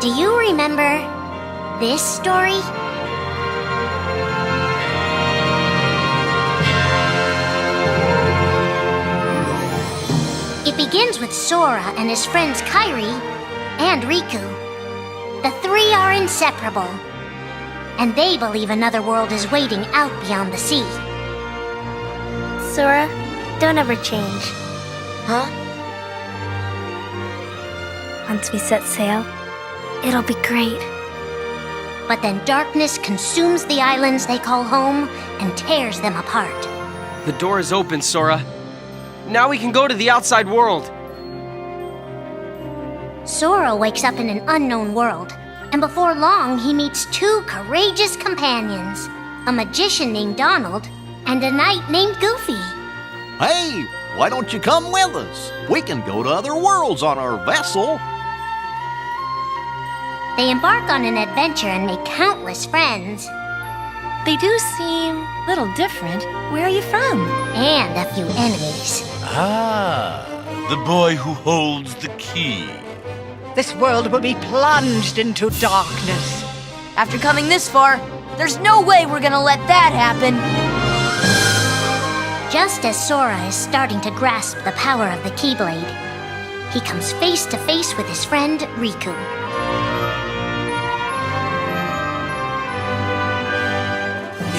Do you remember this story? It begins with Sora and his friends Kairi and Riku. The three are inseparable, and they believe another world is waiting out beyond the sea. Sora, don't ever change. Huh? Once we set sail, it'll be great. But then darkness consumes the islands they call home and tears them apart. The door is open, Sora. Now we can go to the outside world. Sora wakes up in an unknown world, and before long he meets two courageous companions, a magician named Donald and a knight named Goofy. Hey, why don't you come with us? We can go to other worlds on our vessel. They embark on an adventure and make countless friends. They do seem a little different. Where are you from? And a few enemies. Ah, the boy who holds the key. This world will be plunged into darkness. After coming this far, there's no way we're gonna let that happen. Just as Sora is starting to grasp the power of the Keyblade, he comes face to face with his friend Riku.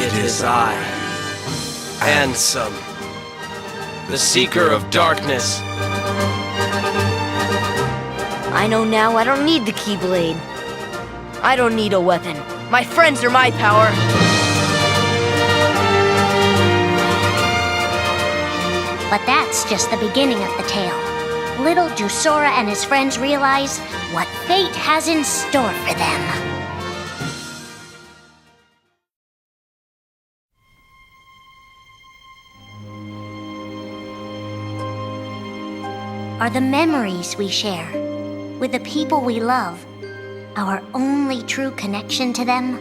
It is I, Ansem, the Seeker of Darkness. I know now I don't need the Keyblade. I don't need a weapon. My friends are my power. But that's just the beginning of the tale. Little do Sora and his friends realize what fate has in store for them. Are the memories we share with the people we love our only true connection to them?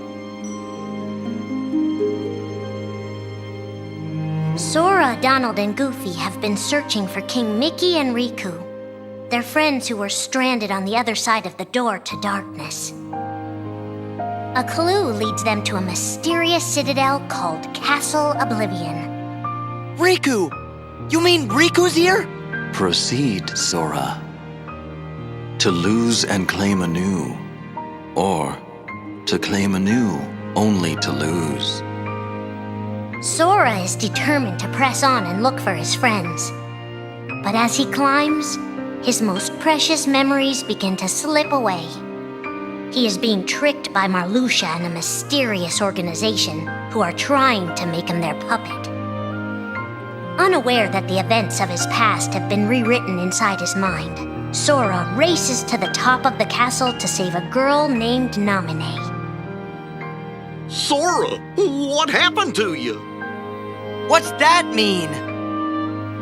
Sora, Donald, and Goofy have been searching for King Mickey and Riku, their friends who were stranded on the other side of the door to darkness. A clue leads them to a mysterious citadel called Castle Oblivion. Riku! You mean Riku's here? Proceed, Sora. To lose and claim anew, or to claim anew only to lose. Sora is determined to press on and look for his friends. But as he climbs, his most precious memories begin to slip away. He is being tricked by Marluxia and a mysterious organization who are trying to make him their puppet. Unaware that the events of his past have been rewritten inside his mind, Sora races to the top of the castle to save a girl named Naminé. Sora, what happened to you? What's that mean?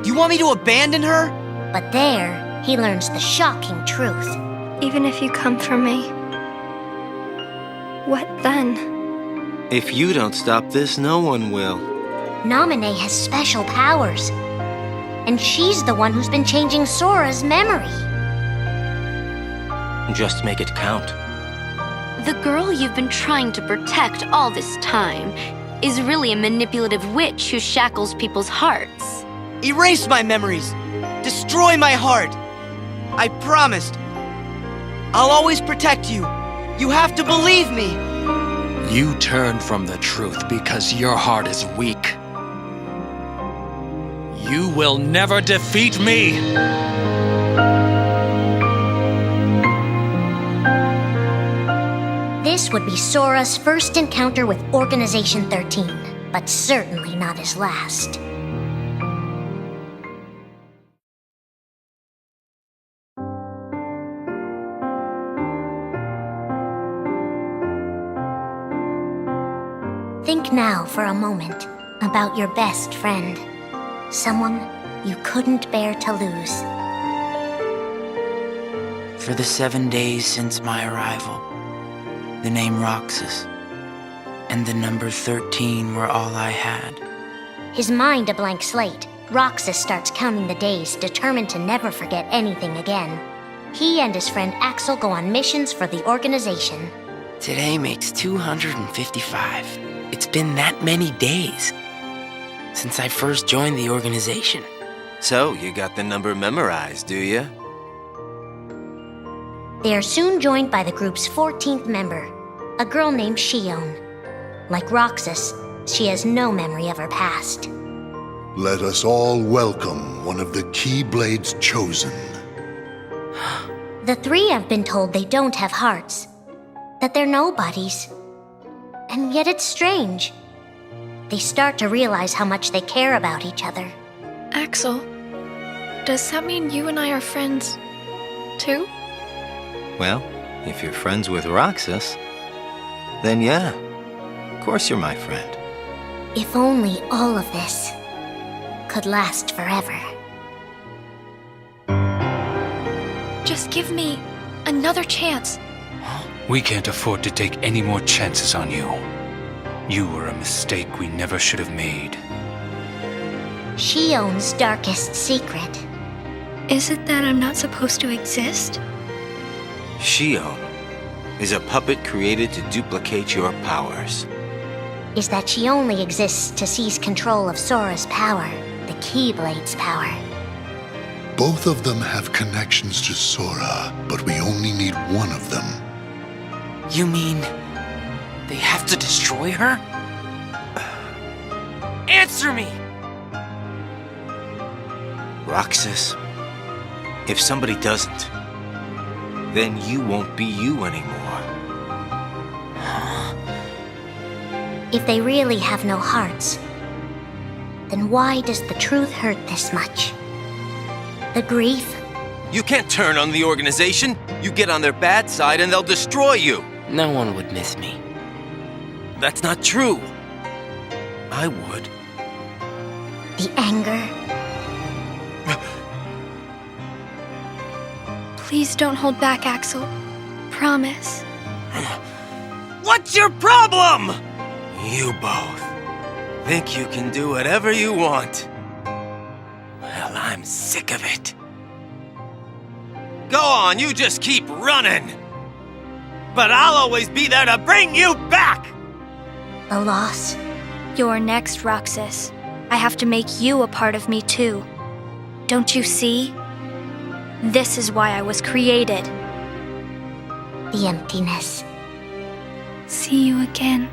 You want me to abandon her? But there, he learns the shocking truth. Even if you come for me, what then? If you don't stop this, no one will. Naminé has special powers, and she's the one who's been changing Sora's memory. Just make it count. The girl you've been trying to protect all this time is really a manipulative witch who shackles people's hearts. Erase my memories! Destroy my heart! I promised. I'll always protect you. You have to believe me. You turn from the truth because your heart is weak. You will never defeat me! This would be Sora's first encounter with Organization 13, but certainly not his last. Think now for a moment about your best friend, someone you couldn't bear to lose. For the 7 days since my arrival, the name Roxas and the number 13 were all I had. His mind a blank slate, Roxas starts counting the days, determined to never forget anything again. he and his friend Axel go on missions for the organization. Today makes 255. It's been that many days since I first joined the organization. So, you got the number memorized, do you? They are soon joined by the group's 14th member, a girl named Shion. Like Roxas, she has no memory of her past. Let us all welcome one of the Keyblades chosen. The three have been told they don't have hearts, that they're nobodies. And yet it's strange. They start to realize how much they care about each other. Axel, does that mean you and I are friends, too? Well, if you're friends with Roxas, then yeah, of course you're my friend. If only all of this could last forever. Just give me another chance. We can't afford to take any more chances on you. You were a mistake we never should have made. Shion's darkest secret. Is it that I'm not supposed to exist? Shion is a puppet created to duplicate your powers. Is that she only exists to seize control of Sora's power, the Keyblade's power. Both of them have connections to Sora, but we only need one of them. You mean they have to destroy her? Answer me! Roxas, if somebody doesn't, then you won't be you anymore. If they really have no hearts, then why does the truth hurt this much? The grief? You can't turn on the organization. You get on their bad side and they'll destroy you. No one would miss me. That's not true. I would. The anger? Please don't hold back, Axel. Promise. What's your problem? You both think you can do whatever you want. Well, I'm sick of it. Go on, you just keep running. But I'll always be there to bring you back! The loss? You're next, Roxas. I have to make you a part of me, too. Don't you see? This is why I was created. The emptiness. See you again.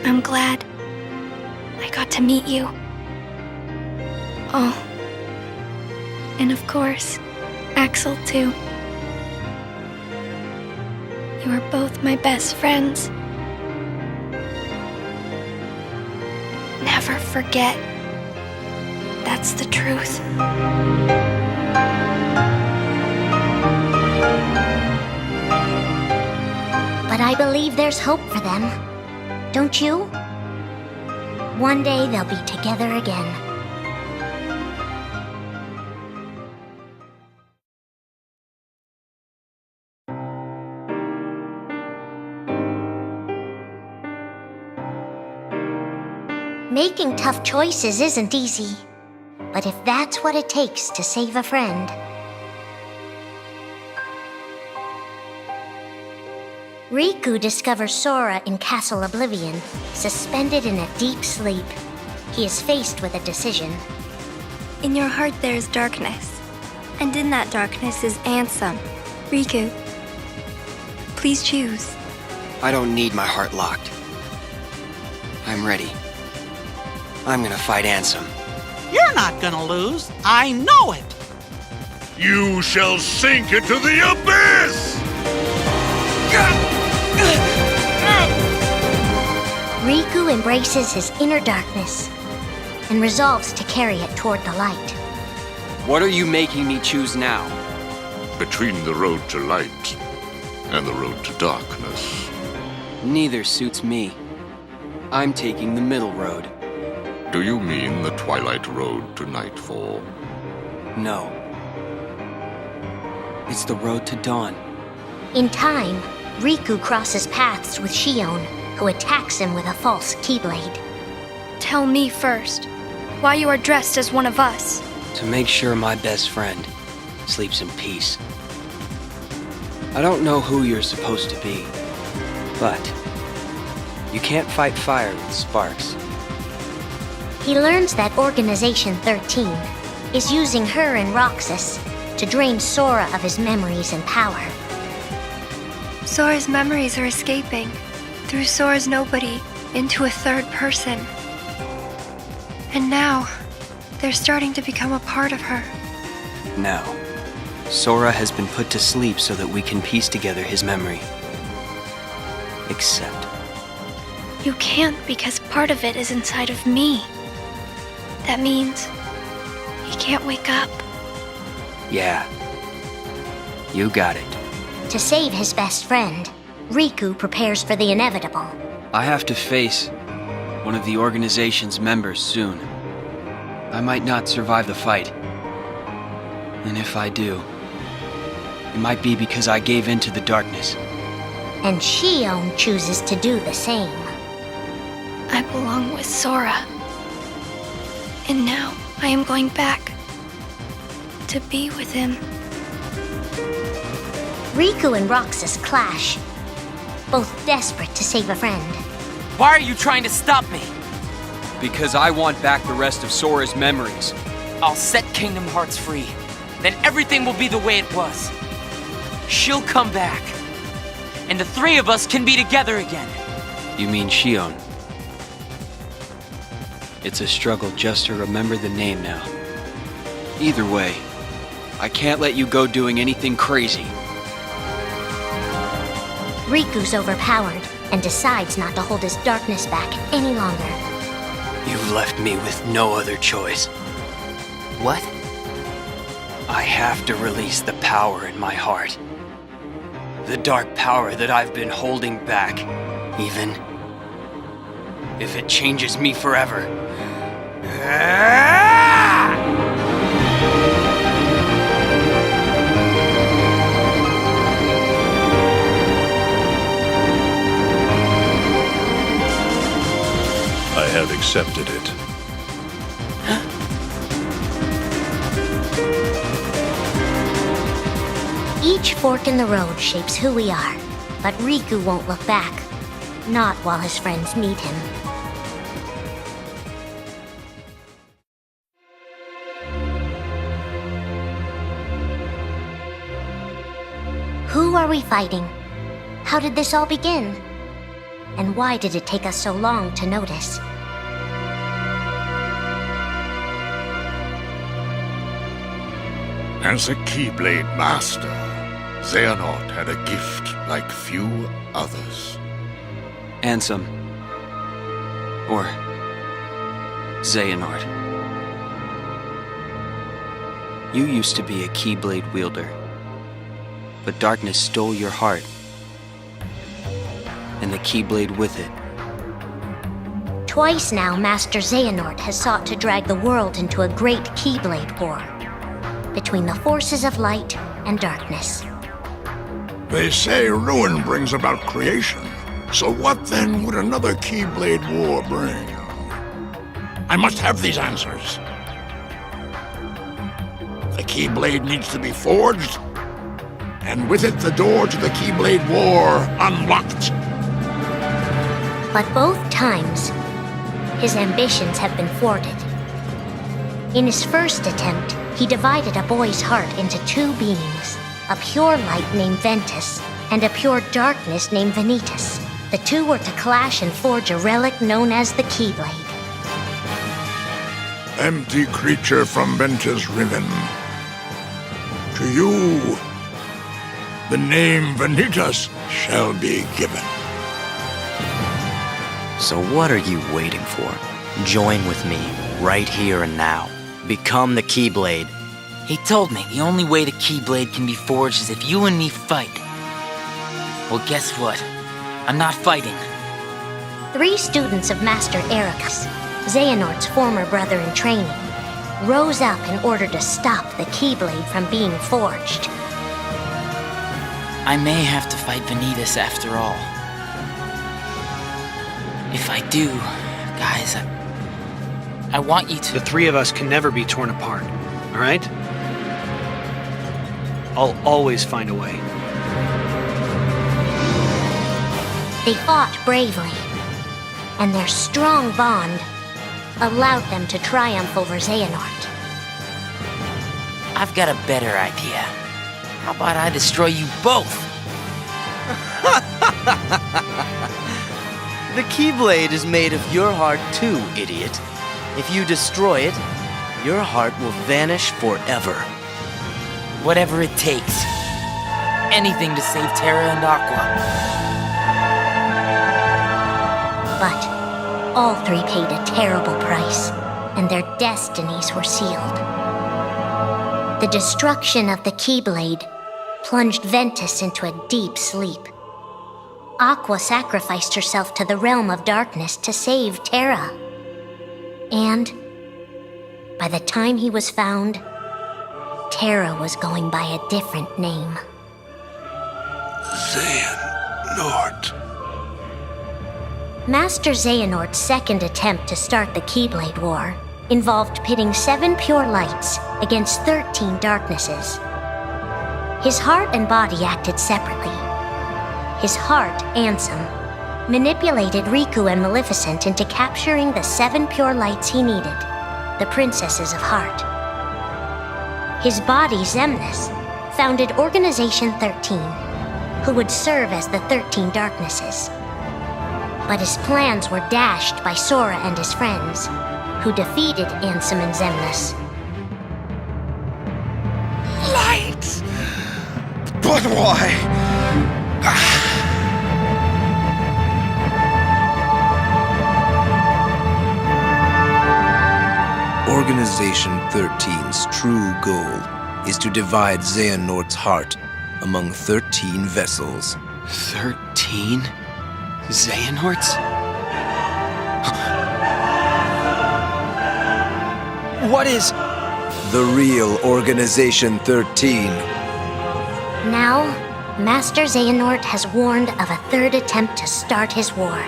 I'm glad I got to meet you. Oh. And of course, Axel, too. You are both my best friends. Never forget. That's the truth. But I believe there's hope for them. Don't you? One day they'll be together again. Making tough choices isn't easy, but if that's what it takes to save a friend. Riku discovers Sora in Castle Oblivion, suspended in a deep sleep. He is faced with a decision. In your heart there is darkness, and in that darkness is Ansem. Riku, please choose. I don't need my heart locked. I'm ready. I'm gonna fight Ansem. You're not gonna lose. I know it. You shall sink into the abyss! Riku embraces his inner darkness and resolves to carry it toward the light. What are you making me choose now? Between the road to light and the road to darkness. Neither suits me. I'm taking the middle road. Do you mean the twilight road to nightfall? No. It's the road to dawn. In time, Riku crosses paths with Shion, who attacks him with a false Keyblade. Tell me first, why you are dressed as one of us. To make sure my best friend sleeps in peace. I don't know who you're supposed to be, but you can't fight fire with sparks. He learns that Organization 13 is using her and Roxas to drain Sora of his memories and power. Sora's memories are escaping through Sora's nobody into a third person. And now, they're starting to become a part of her. Now, Sora has been put to sleep so that we can piece together his memory. Except, You can't because part of it is inside of me. That means he can't wake up. yeah, you got it. To save his best friend, Riku prepares for the inevitable. I have to face one of the organization's members soon. I might not survive the fight. And if I do, it might be because I gave in to the darkness. And Shion chooses to do the same. I belong with Sora. And now I am going back to be with him. Riku and Roxas clash, both desperate to save a friend. Why are you trying to stop me? Because I want back the rest of Sora's memories. I'll set Kingdom Hearts free. Then everything will be the way it was. She'll come back. And the three of us can be together again. You mean Shion? It's a struggle just to remember the name now. Either way, I can't let you go doing anything crazy. Riku's overpowered and decides not to hold his darkness back any longer. You've left me with no other choice. What? I have to release the power in my heart. The dark power that I've been holding back, even if it changes me forever. I have accepted it. Each fork in the road shapes who we are, but Riku won't look back. Not while his friends need him. Who are we fighting? How did this all begin? And why did it take us so long to notice? As a Keyblade Master, Xehanort had a gift like few others. Ansem. Or Xehanort. You used to be a Keyblade wielder, but darkness stole your heart, and the Keyblade with it. Twice now, Master Xehanort has sought to drag the world into a great Keyblade war between the forces of light and darkness. They say ruin brings about creation. So what then would another Keyblade war bring? I must have these answers. The Keyblade needs to be forged, and with it the door to the Keyblade war unlocked. But both times, his ambitions have been thwarted. In his first attempt, he divided a boy's heart into two beings, a pure light named Ventus and a pure darkness named Vanitas. The two were to clash and forge a relic known as the Keyblade. Empty creature from Ventus Riven. To you, the name Vanitas shall be given. So what are you waiting for? Join with me, right here and now. Become the Keyblade. He told me the only way the Keyblade can be forged is if you and me fight. Well, guess what? I'm not fighting. 3 students of Master Ericus, Xehanort's former brother in training, rose up in order to stop the Keyblade from being forged. I may have to fight Vanitas after all. If I do, guys, I want you to... The 3 of us can never be torn apart, all right? I'll always find a way. They fought bravely, and their strong bond allowed them to triumph over Xehanort. I've got a better idea. How about I destroy you both? The Keyblade is made of your heart too, idiot. If you destroy it, your heart will vanish forever. Whatever it takes. Anything to save Terra and Aqua. But all three paid a terrible price, and their destinies were sealed. The destruction of the Keyblade plunged Ventus into a deep sleep. Aqua sacrificed herself to the realm of darkness to save Terra. And by the time he was found, Terra was going by a different name. Xehanort. Master Xehanort's second attempt to start the Keyblade War involved pitting 7 pure lights against 13 darknesses. His heart and body acted separately. His heart, Ansem, manipulated Riku and Maleficent into capturing the 7 pure lights he needed, the Princesses of Heart. His body, Xemnas, founded Organization 13, who would serve as the 13 darknesses. But his plans were dashed by Sora and his friends, who defeated Ansem and Xemnas. Light! But why? Organization 13's true goal is to divide Xehanort's heart among 13 vessels. 13? Xehanorts? What is... The real Organization 13. Now, Master Xehanort has warned of a third attempt to start his war.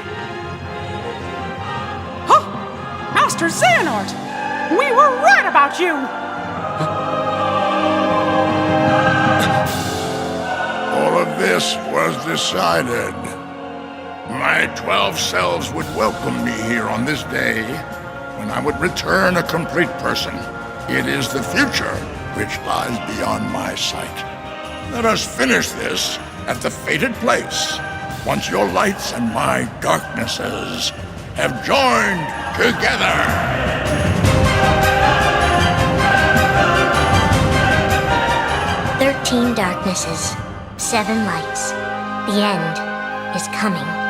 Master Xehanort! We were right about you! All of this was decided. My 12 selves would welcome me here on this day, when I would return a complete person. It is the future which lies beyond my sight. Let us finish this at the fated place, once your lights and my darknesses have joined together. 13 darknesses, 7 lights. The end is coming.